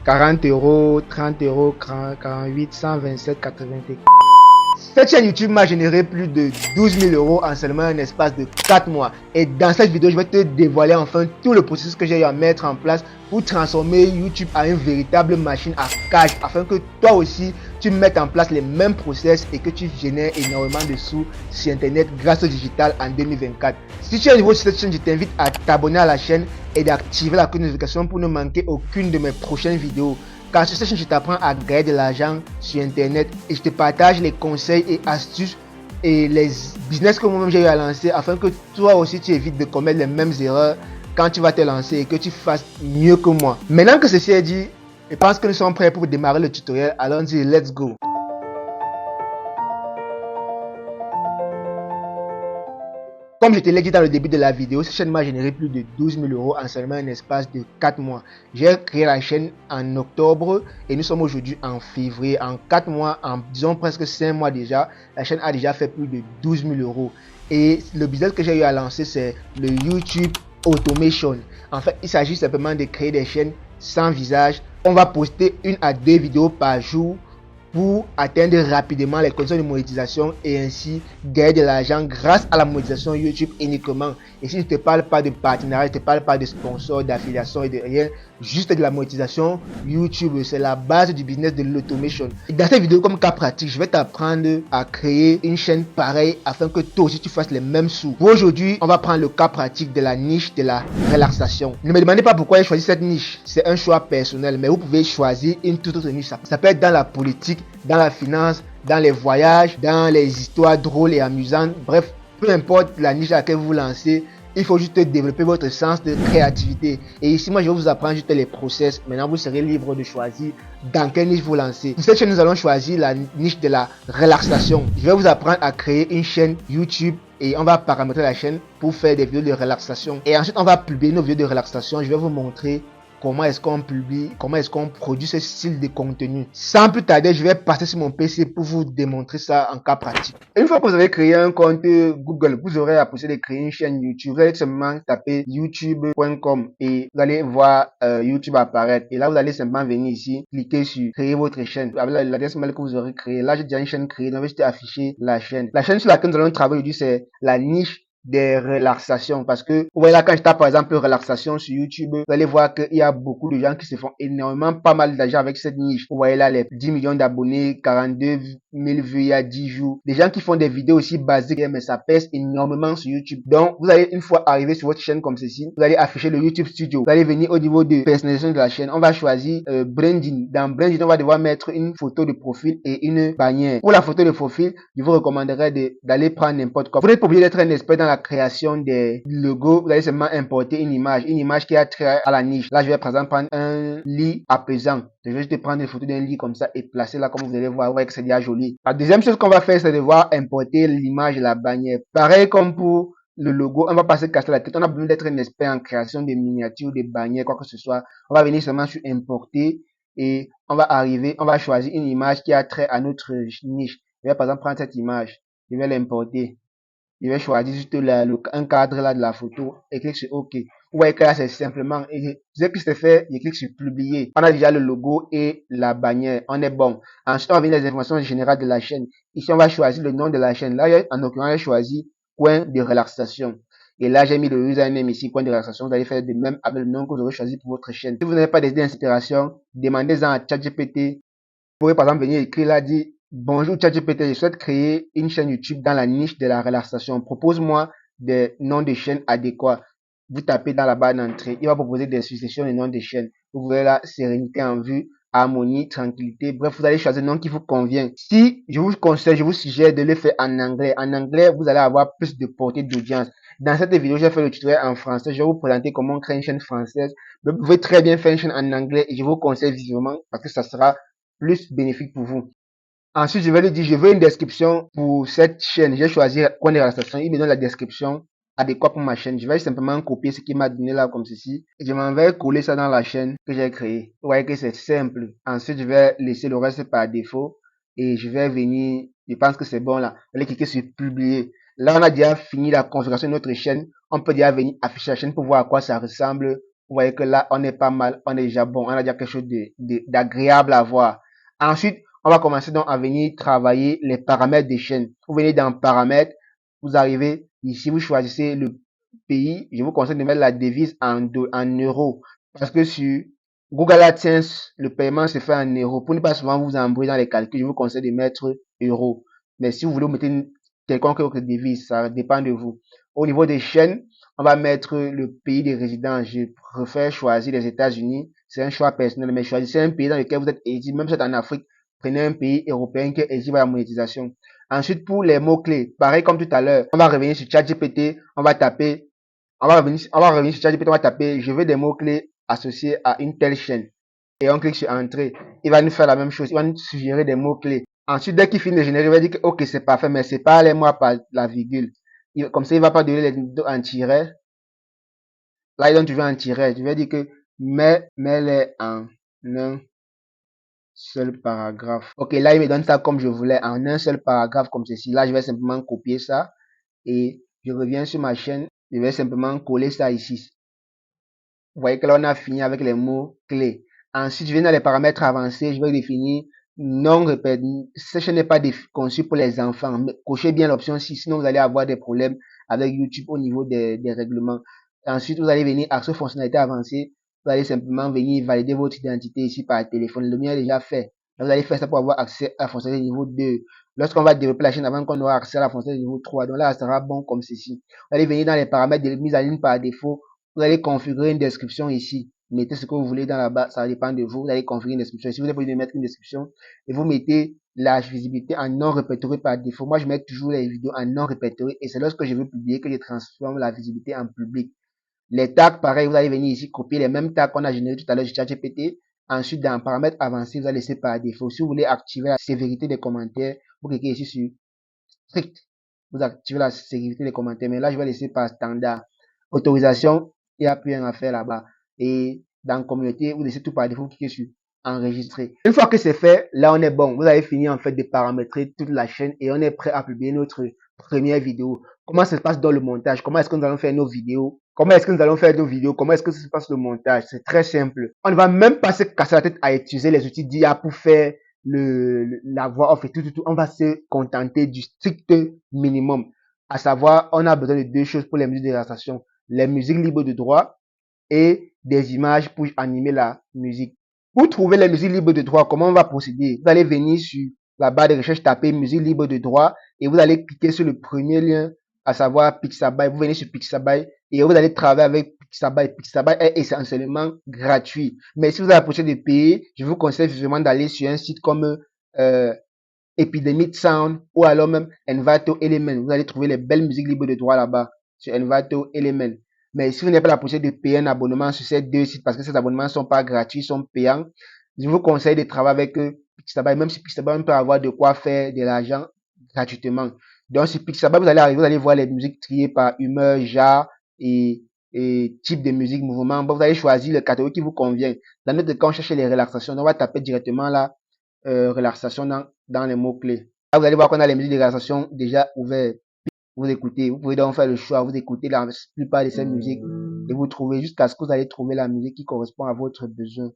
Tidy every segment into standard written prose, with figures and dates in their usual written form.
40 euros, 30 euros, 48, 127, 84. Cette chaîne YouTube m'a généré plus de 12 000 euros en seulement un espace de 4 mois. Et dans cette vidéo, je vais te dévoiler enfin tout le processus que j'ai eu à mettre en place pour transformer YouTube en une véritable machine à cash, afin que toi aussi, tu mettes en place les mêmes process et que tu génères énormément de sous sur Internet grâce au digital en 2024. Si tu es nouveau sur cette chaîne, je t'invite à t'abonner à la chaîne et d'activer la cloche de notification pour ne manquer aucune de mes prochaines vidéos. Car sur cette chaîne, je t'apprends à gagner de l'argent sur Internet et je te partage les conseils et astuces et les business que moi-même j'ai eu à lancer afin que toi aussi tu évites de commettre les mêmes erreurs quand tu vas te lancer et que tu fasses mieux que moi. Maintenant que ceci est dit, je pense que nous sommes prêts pour démarrer le tutoriel. Allons-y, let's go. Comme je te l'ai dit dans le début de la vidéo, cette chaîne m'a généré plus de 12 000 euros en seulement un espace de 4 mois. J'ai créé la chaîne en octobre et nous sommes aujourd'hui en février. En 4 mois, en disons presque 5 mois déjà, la chaîne a déjà fait plus de 12 000 euros. Et le business que j'ai eu à lancer, c'est le YouTube Automation. En fait, il s'agit simplement de créer des chaînes sans visage. On va poster 1 à 2 vidéos par jour pour atteindre rapidement les conditions de monétisation et ainsi gagner de l'argent grâce à la monétisation YouTube uniquement. Et si je ne te parle pas de partenariat, je ne te parle pas de sponsors, d'affiliation et de rien, juste de la monétisation YouTube, c'est la base du business de l'automation. Dans cette vidéo, comme cas pratique, je vais t'apprendre à créer une chaîne pareille afin que toi aussi tu fasses les mêmes sous. Pour aujourd'hui, on va prendre le cas pratique de la niche de la relaxation. Ne me demandez pas pourquoi j'ai choisi cette niche, c'est un choix personnel, mais vous pouvez choisir une toute autre niche. Ça peut être dans la politique, dans la finance, dans les voyages, dans les histoires drôles et amusantes. Bref, peu importe la niche à laquelle vous vous lancez, il faut juste développer votre sens de créativité. Et ici, moi, je vais vous apprendre juste les process. Maintenant, vous serez libre de choisir dans quelle niche vous lancez. Pour cette chaîne, nous allons choisir la niche de la relaxation. Je vais vous apprendre à créer une chaîne YouTube et on va paramétrer la chaîne pour faire des vidéos de relaxation. Et ensuite, on va publier nos vidéos de relaxation. Je vais vous montrer comment est-ce qu'on publie, comment est-ce qu'on produit ce style de contenu. Sans plus tarder, je vais passer sur mon PC pour vous démontrer ça en cas pratique. Une fois que vous avez créé un compte Google, vous aurez la possibilité de créer une chaîne YouTube. Vous allez simplement taper youtube.com et vous allez voir YouTube apparaître. Et là, vous allez simplement venir ici, cliquer sur créer votre chaîne. Avec l'adresse mail que vous aurez créée. Là, j'ai déjà une chaîne créée, donc je vais juste afficher la chaîne. La chaîne sur laquelle nous allons travailler aujourd'hui, c'est la niche des relaxations, parce que vous voyez là, quand je tape par exemple relaxation sur YouTube, vous allez voir qu'il y a beaucoup de gens qui se font énormément pas mal d'argent avec cette niche. Vous voyez là les 10 millions d'abonnés, 42 000 vues il y a 10 jours, des gens qui font des vidéos aussi basiques, mais ça pèse énormément sur YouTube. Donc vous allez, une fois arrivé sur votre chaîne comme ceci, vous allez afficher le YouTube Studio. Vous allez venir au niveau de personnalisation de la chaîne. On va choisir branding. Dans branding, on va devoir mettre une photo de profil et une bannière. Pour la photo de profil, je vous recommanderais d'aller prendre n'importe quoi. Vous n'êtes pas obligé d'être un expert dans la création des logos. Vous allez seulement importer une image qui a trait à la niche. Là, je vais par exemple prendre un lit apaisant. Je vais juste prendre une photo d'un lit comme ça et placer là, comme vous allez voir, ouais, que c'est déjà joli. La deuxième chose qu'on va faire, c'est de voir importer l'image et la bannière. Pareil comme pour le logo, on va pas se casser la tête. On a besoin d'être un expert en création de miniatures, de bannières, quoi que ce soit. On va venir seulement sur importer et on va arriver, on va choisir une image qui a trait à notre niche. Je vais par exemple prendre cette image. Je vais l'importer. Je vais choisir juste un cadre là de la photo et clique sur OK. Vous voyez que là c'est simplement, dès que c'est fait, je clique sur publier. On a déjà le logo et la bannière, on est bon. Ensuite on va venir les informations générales de la chaîne. Ici on va choisir le nom de la chaîne. Là en l'occurrence j'ai choisi coin de relaxation. Et là j'ai mis le username ici, coin de relaxation. Vous allez faire de même avec le nom que vous aurez choisi pour votre chaîne. Si vous n'avez pas d'idée d'inspiration, demandez-en à ChatGPT. Vous pourrez par exemple venir écrire là, dire bonjour ChatGPT, je souhaite créer une chaîne YouTube dans la niche de la relaxation. Propose-moi des noms de chaînes adéquats. Vous tapez dans la barre d'entrée, il va proposer des suggestions de noms de chaînes. Vous verrez là, sérénité en vue, harmonie, tranquillité. Bref, vous allez choisir le nom qui vous convient. Si je vous conseille, je vous suggère de le faire en anglais. En anglais, vous allez avoir plus de portée d'audience. Dans cette vidéo, j'ai fait le tutoriel en français. Je vais vous présenter comment créer une chaîne française. Vous pouvez très bien faire une chaîne en anglais et je vous conseille vivement parce que ça sera plus bénéfique pour vous. Ensuite, je vais lui dire, je veux une description pour cette chaîne. J'ai choisi coin de relaxation. Il me donne la description adéquate pour ma chaîne. Je vais simplement copier ce qu'il m'a donné là comme ceci. Et je m'en vais coller ça dans la chaîne que j'ai créée. Vous voyez que c'est simple. Ensuite, je vais laisser le reste par défaut. Et je vais venir, je pense que c'est bon là. Je vais cliquer sur publier. Là, on a déjà fini la configuration de notre chaîne. On peut déjà venir afficher la chaîne pour voir à quoi ça ressemble Vous voyez que là, on est pas mal, on est déjà bon, on a déjà quelque chose d'agréable à voir. Ensuite, on va commencer donc à venir travailler les paramètres des chaînes. Vous venez dans paramètres, vous arrivez ici, vous choisissez le pays. Je vous conseille de mettre la devise en euros. Parce que sur Google AdSense, le paiement se fait en euros. Pour ne pas souvent vous embrouiller dans les calculs, je vous conseille de mettre euros. Mais si vous voulez, vous mettez quelconque autre devise, ça dépend de vous. Au niveau des chaînes, on va mettre le pays de résidence. Je préfère choisir les États-Unis. C'est un choix personnel, mais choisissez un pays dans lequel vous êtes éligible. Même si vous êtes en Afrique, prenez un pays européen qui est éligible à la monétisation. Ensuite, pour les mots-clés, pareil comme tout à l'heure, on va revenir sur ChatGPT, on va revenir sur ChatGPT, on va taper, je veux des mots-clés associés à une telle chaîne. Et on clique sur entrée. Il va nous faire la même chose. Il va nous suggérer des mots-clés. Ensuite, dès qu'il finit de générer, il va dire que, ok, c'est parfait, mais c'est pas les mots par la virgule. Comme ça, il va pas donner les en tiret. Là, il donne toujours en tiret. Je vais dire que, mets-les en un seul paragraphe. Ok, là, il me donne ça comme je voulais, en un seul paragraphe, comme ceci. Là, je vais simplement copier ça. Et je reviens sur ma chaîne. Je vais simplement coller ça ici. Vous voyez que là, on a fini avec les mots clés. Ensuite, je vais dans les paramètres avancés. Je vais définir non répète. Cette chaîne n'est pas conçue pour les enfants. Mais cochez bien l'option 6, sinon vous allez avoir des problèmes avec YouTube au niveau des règlements. Ensuite, vous allez venir à ce fonctionnalité avancée. Vous allez simplement venir valider votre identité ici par téléphone. Le mien est déjà fait. Vous allez faire ça pour avoir accès à la fonctionnalité niveau 2. Lorsqu'on va développer la chaîne avant qu'on aura accès à la fonctionnalité niveau 3. Donc là, ça sera bon comme ceci. Vous allez venir dans les paramètres de mise en ligne par défaut. Vous allez configurer une description ici. Mettez ce que vous voulez dans la barre, ça dépend de vous. Vous allez configurer une description. Si vous avez besoin de mettre une description et vous mettez la visibilité en non répertorié par défaut. Moi, je mets toujours les vidéos en non répertorié et c'est lorsque je veux publier que je transforme la visibilité en public. Les tags, pareil, vous allez venir ici copier les mêmes tags qu'on a générés tout à l'heure sur ChatGPT. Ensuite, dans paramètres avancés, vous allez laisser par défaut. Si vous voulez activer la sévérité des commentaires, vous cliquez ici sur strict. Vous activez la sévérité des commentaires. Mais là, je vais laisser par standard. Autorisation, il n'y a plus rien à faire là-bas. Et dans communauté, vous laissez tout par défaut, vous cliquez sur enregistrer. Une fois que c'est fait, là, on est bon. Vous avez fini en fait de paramétrer toute la chaîne et on est prêt à publier notre première vidéo. Comment ça se passe dans le montage? Comment est-ce que nous allons faire nos vidéos? Comment est-ce que nous allons faire nos vidéos? Comment est-ce que ça se passe le montage? C'est très simple. On ne va même pas se casser la tête à utiliser les outils d'IA pour faire la voix off et tout. On va se contenter du strict minimum. À savoir, on a besoin de deux choses pour les musiques de relaxation. Les musiques libres de droit et des images pour animer la musique. Pour trouver les musiques libres de droit, comment on va procéder? Vous allez venir sur la barre de recherche, taper musique libre de droit et vous allez cliquer sur le premier lien, à savoir Pixabay. Vous venez sur Pixabay et vous allez travailler avec Pixabay. Pixabay est essentiellement gratuit. Mais si vous avez la possibilité de payer, je vous conseille vivement d'aller sur un site comme Epidemic Sound ou alors même Envato Element. Vous allez trouver les belles musiques libres de droit là-bas sur Envato Element. Mais si vous n'avez pas la possibilité de payer un abonnement sur ces deux sites parce que ces abonnements ne sont pas gratuits, ils sont payants, je vous conseille de travailler avec Pixabay. Même si Pixabay, on peut avoir de quoi faire de l'argent gratuitement. Donc sur Pixabay, vous allez arriver, vous allez voir les musiques triées par humeur, genre et type de musique, mouvement. Bon, vous allez choisir le catégorie qui vous convient. Dans notre cas, on cherche les relaxations. Donc, on va taper directement là, relaxation dans les mots-clés. Là, vous allez voir qu'on a les musiques de relaxation déjà ouvertes. Vous écoutez, vous pouvez donc faire le choix, vous écoutez la plupart de ces musiques et vous trouvez jusqu'à ce que vous allez trouver la musique qui correspond à votre besoin.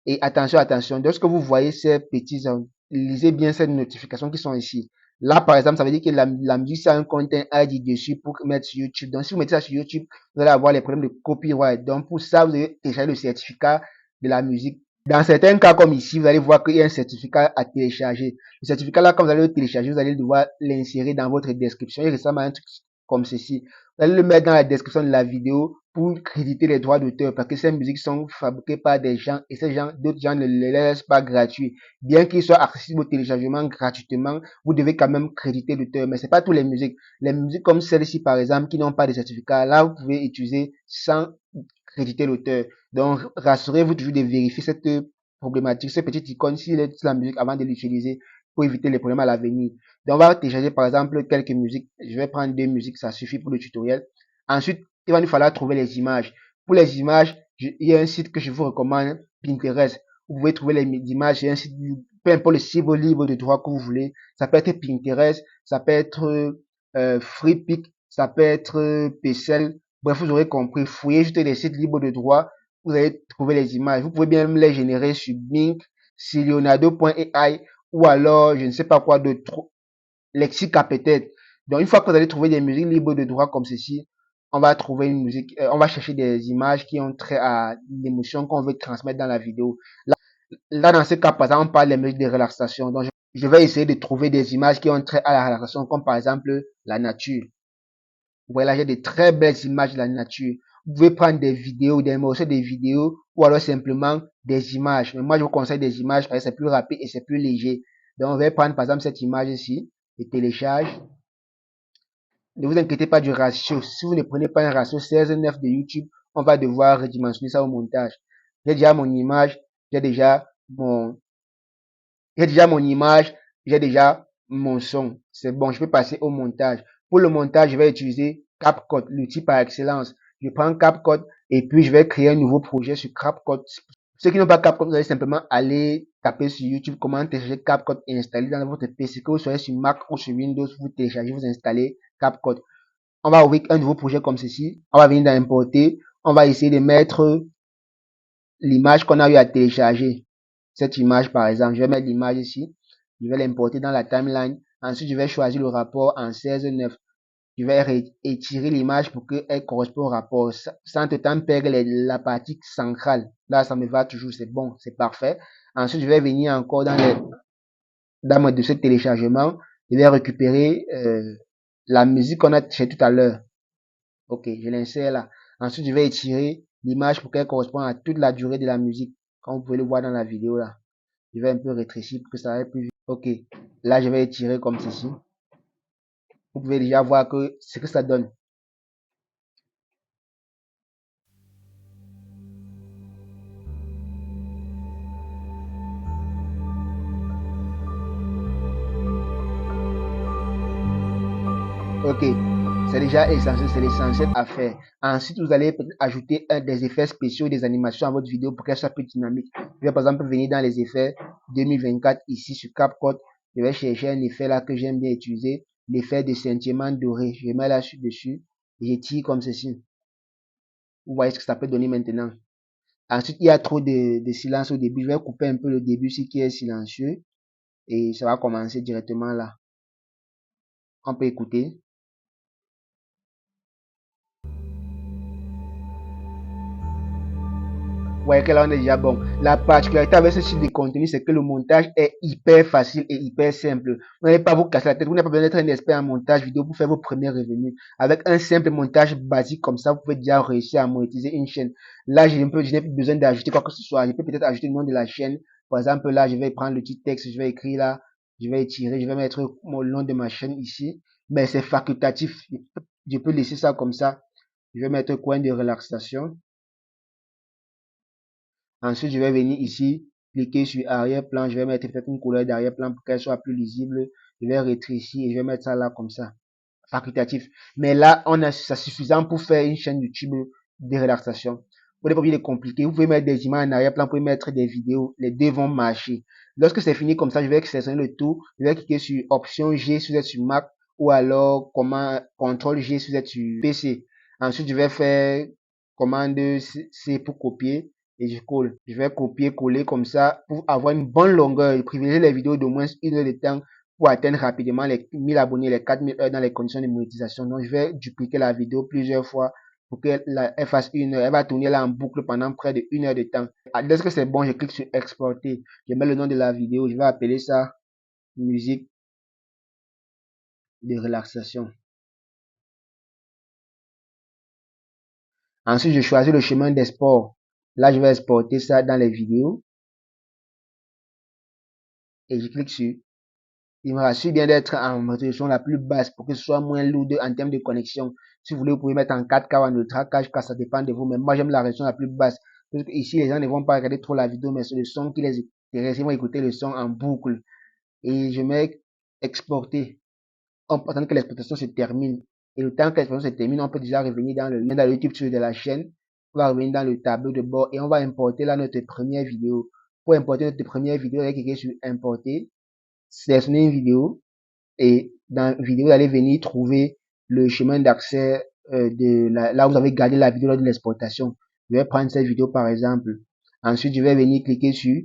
Et attention, attention, lorsque vous voyez ces petits, lisez bien ces notifications qui sont ici. Là, par exemple, ça veut dire que la musique, c'est un content ID dessus pour mettre sur YouTube. Donc, si vous mettez ça sur YouTube, vous allez avoir les problèmes de copyright. Donc, pour ça, vous devez télécharger le certificat de la musique. Dans certains cas, comme ici, vous allez voir qu'il y a un certificat à télécharger. Le certificat là, quand vous allez le télécharger, vous allez devoir l'insérer dans votre description. Il ressemble à un truc comme ceci. Vous allez le mettre dans la description de la vidéo pour créditer les droits d'auteur parce que ces musiques sont fabriquées par des gens et ces gens, d'autres gens ne les laissent pas gratuits. Bien qu'ils soient accessibles au téléchargement gratuitement, vous devez quand même créditer l'auteur. Mais c'est pas toutes les musiques. Les musiques comme celle-ci, par exemple, qui n'ont pas de certificat, là, vous pouvez utiliser sans créditer l'auteur. Donc, rassurez-vous toujours de vérifier cette problématique, cette petite icône, s'il est la musique avant de l'utiliser pour éviter les problèmes à l'avenir. Donc, on va télécharger par exemple quelques musiques. Je vais prendre deux musiques, ça suffit pour le tutoriel. Ensuite, il va nous falloir trouver les images. Pour les images, il y a un site que je vous recommande, Pinterest. Vous pouvez trouver les images, il y a un site, peu importe le site libre de droit que vous voulez. Ça peut être Pinterest, ça peut être FreePic, ça peut être Pixel. Bref, vous aurez compris. Fouillez juste les sites libres de droit vous allez trouver les images. Vous pouvez bien les générer sur Bing, sur Leonardo.ai ou alors, je ne sais pas quoi d'autre, Lexica peut-être. Donc, une fois que vous allez trouver des musiques libres de droit comme ceci, on va trouver une musique, on va chercher des images qui ont trait à l'émotion qu'on veut transmettre dans la vidéo. Là, dans ce cas, par exemple, on parle des musiques de relaxation. Donc, je vais essayer de trouver des images qui ont trait à la relaxation, comme par exemple la nature. Vous voyez là, j'ai de très belles images de la nature. Vous pouvez prendre des vidéos, des morceaux de vidéos, ou alors simplement des images. Mais moi, je vous conseille des images parce que c'est plus rapide et c'est plus léger. Donc, on va prendre par exemple cette image ici, et télécharge. Ne vous inquiétez pas du ratio. Si vous ne prenez pas un ratio 16:9 de YouTube, on va devoir redimensionner ça au montage. J'ai déjà mon image, j'ai déjà mon, j'ai déjà mon image, j'ai déjà mon son. C'est bon, je peux passer au montage. Pour le montage, je vais utiliser CapCut, l'outil par excellence. Je prends CapCut et puis je vais créer un nouveau projet sur CapCut. Ceux qui n'ont pas CapCut, vous allez simplement aller taper sur YouTube comment télécharger CapCut et installer dans votre PC. Que vous soyez sur Mac ou sur Windows, vous téléchargez, vous installez CapCut. On va ouvrir un nouveau projet comme ceci. On va venir dans importer. On va essayer de mettre l'image qu'on a eu à télécharger. Cette image, par exemple, je vais mettre l'image ici. Je vais l'importer dans la timeline. Ensuite, je vais choisir le rapport en 16:9. Je vais étirer l'image pour qu'elle corresponde au rapport sans tout le temps perdre la partie centrale. Là, ça me va toujours, c'est bon, c'est parfait. Ensuite, je vais venir encore dans mon dossier de téléchargement. Je vais récupérer la musique qu'on a téléchargée tout à l'heure. Ok, je l'insère là. Ensuite, je vais étirer l'image pour qu'elle corresponde à toute la durée de la musique. Comme vous pouvez le voir dans la vidéo là. Je vais un peu rétrécir pour que ça aille plus vite. Ok, là je vais étirer comme ceci. Vous pouvez déjà voir que ce que ça donne. Ok, c'est déjà essentiel, c'est l'essentiel à faire. Ensuite, vous allez peut-être ajouter des effets spéciaux, des animations à votre vidéo pour qu'elle soit plus dynamique. Je vais par exemple venir dans les effets 2024 ici sur CapCut. Je vais chercher un effet là que j'aime bien utiliser, l'effet de scintillement doré. Je mets là dessus et j'étire comme ceci. Vous voyez ce que ça peut donner maintenant. Ensuite, il y a trop de silence au début. Je vais couper un peu le début, ce qui est silencieux. Et ça va commencer directement là. On peut écouter. Vous voyez que là, on est déjà bon. La particularité avec ce type de contenu, c'est que le montage est hyper facile et hyper simple. Vous n'allez pas vous casser la tête. Vous n'avez pas besoin d'être un expert en montage vidéo pour faire vos premiers revenus. Avec un simple montage basique comme ça, vous pouvez déjà réussir à monétiser une chaîne. Là, je n'ai plus besoin d'ajouter quoi que ce soit. Je peux peut-être ajouter le nom de la chaîne. Par exemple, là, je vais prendre le petit texte, je vais écrire là, je vais étirer, je vais mettre mon nom de ma chaîne ici. Mais c'est facultatif. Je peux laisser ça comme ça. Je vais mettre coin de relaxation. Ensuite, je vais venir ici, cliquer sur arrière-plan. Je vais mettre peut-être une couleur d'arrière-plan pour qu'elle soit plus lisible. Je vais rétrécir et je vais mettre ça là comme ça. Facultatif. Mais là, ça suffisant pour faire une chaîne YouTube de relaxation. Vous n'êtes pas obligé de compliquer. Vous pouvez mettre des images en arrière-plan, vous pouvez mettre des vidéos. Les deux vont marcher. Lorsque c'est fini comme ça, je vais sélectionner le tout. Je vais cliquer sur Option G si vous êtes sur Mac ou alors Ctrl G si vous êtes sur PC. Ensuite, je vais faire commande C pour copier et je colle. Je vais copier, coller comme ça pour avoir une bonne longueur et privilégier les vidéos d'au moins 1 heure de temps pour atteindre rapidement les 1000 abonnés, les 4000 heures dans les conditions de monétisation. Donc, je vais dupliquer la vidéo plusieurs fois pour qu'elle fasse 1 heure. Elle va tourner là en boucle pendant près de 1 heure de temps. Dès que c'est bon, je clique sur exporter. Je mets le nom de la vidéo. Je vais appeler ça musique de relaxation. Ensuite, je choisis le chemin d'export. Là, je vais exporter ça dans les vidéos. Et je clique sur. Il me rassure bien d'être en résolution la plus basse pour que ce soit moins lourd en termes de connexion. Si vous voulez, vous pouvez mettre en 4K ou en Ultra 4K, ça dépend de vous. Mais moi, j'aime la résolution la plus basse. Parce que ici, les gens ne vont pas regarder trop la vidéo, mais c'est le son qui les intéresse. Ils vont écouter le son en boucle. Et je mets exporter. On attend que l'exportation se termine. Et le temps que l'exportation se termine, on peut déjà revenir dans le YouTube de la chaîne. On va revenir dans le tableau de bord et on va importer là notre première vidéo. Pour importer notre première vidéo, on va cliquer sur importer, sélectionner une vidéo et dans la vidéo, vous allez venir trouver le chemin d'accès là où vous avez gardé la vidéo lors de l'exportation. Je vais prendre cette vidéo par exemple. Ensuite, je vais venir cliquer sur.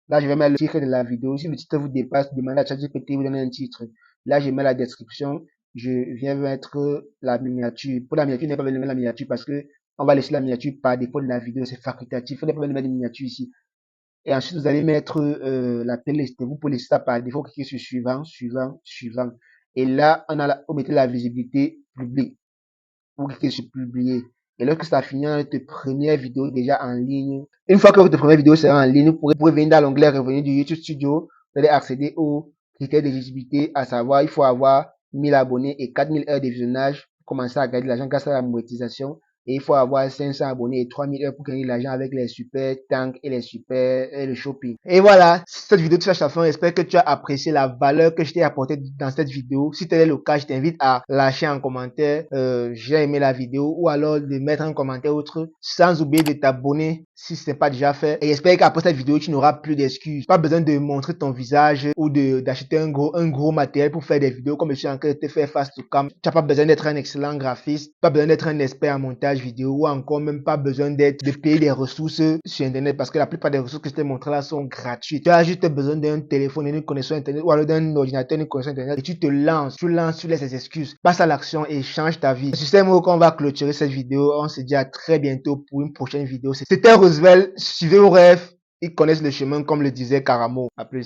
Là, je vais mettre le titre de la vidéo. Si le titre vous dépasse, demandez à ChatGPT de vous donner un titre. Là, je mets la description. Je viens mettre la miniature. Pour la miniature, il n'est pas besoin de mettre la miniature parce que on va laisser la miniature par défaut de la vidéo. C'est facultatif. Il n'est pas besoin de mettre de miniature ici. Et ensuite, vous allez mettre la playlist. Vous pouvez laisser ça par défaut. Cliquez sur suivant, suivant, suivant. Et là, vous mettez la visibilité publique. Vous cliquez sur publier. Et lorsque ça finit, notre première vidéo déjà en ligne. Une fois que votre première vidéo sera en ligne, vous pourrez venir dans l'onglet Revenus du YouTube Studio. Vous allez accéder aux critères d'éligibilité, à savoir, il faut avoir 1000 abonnés et 4000 heures de visionnage pour commencer à gagner de l'argent grâce à la monétisation. Et il faut avoir 500 abonnés et 3000 heures pour gagner de l'argent avec les super tanks et les super et le shopping. Et voilà, cette vidéo touche à sa fin. J'espère que tu as apprécié la valeur que je t'ai apportée dans cette vidéo. Si tel est le cas, je t'invite à lâcher un commentaire. J'ai aimé la vidéo ou alors de mettre un commentaire autre sans oublier de t'abonner si ce n'est pas déjà fait. Et j'espère qu'après cette vidéo, tu n'auras plus d'excuses. Pas besoin de montrer ton visage ou d'acheter un gros matériel pour faire des vidéos comme je suis en train de te faire face to cam. Tu n'as pas besoin d'être un excellent graphiste, pas besoin d'être un expert en montage vidéo ou encore même pas besoin de payer des ressources sur internet parce que la plupart des ressources que je t'ai montrées là sont gratuites. Tu as juste besoin d'un téléphone et une connexion internet ou alors d'un ordinateur et une connexion internet et tu te lances, tu laisses les excuses, passe à l'action et change ta vie. C'est sur ces mots qu'on va clôturer cette vidéo. On se dit à très bientôt pour une prochaine vidéo. C'était Roosevelt, suivez vos rêves, ils connaissent le chemin comme le disait Karamo. À plus.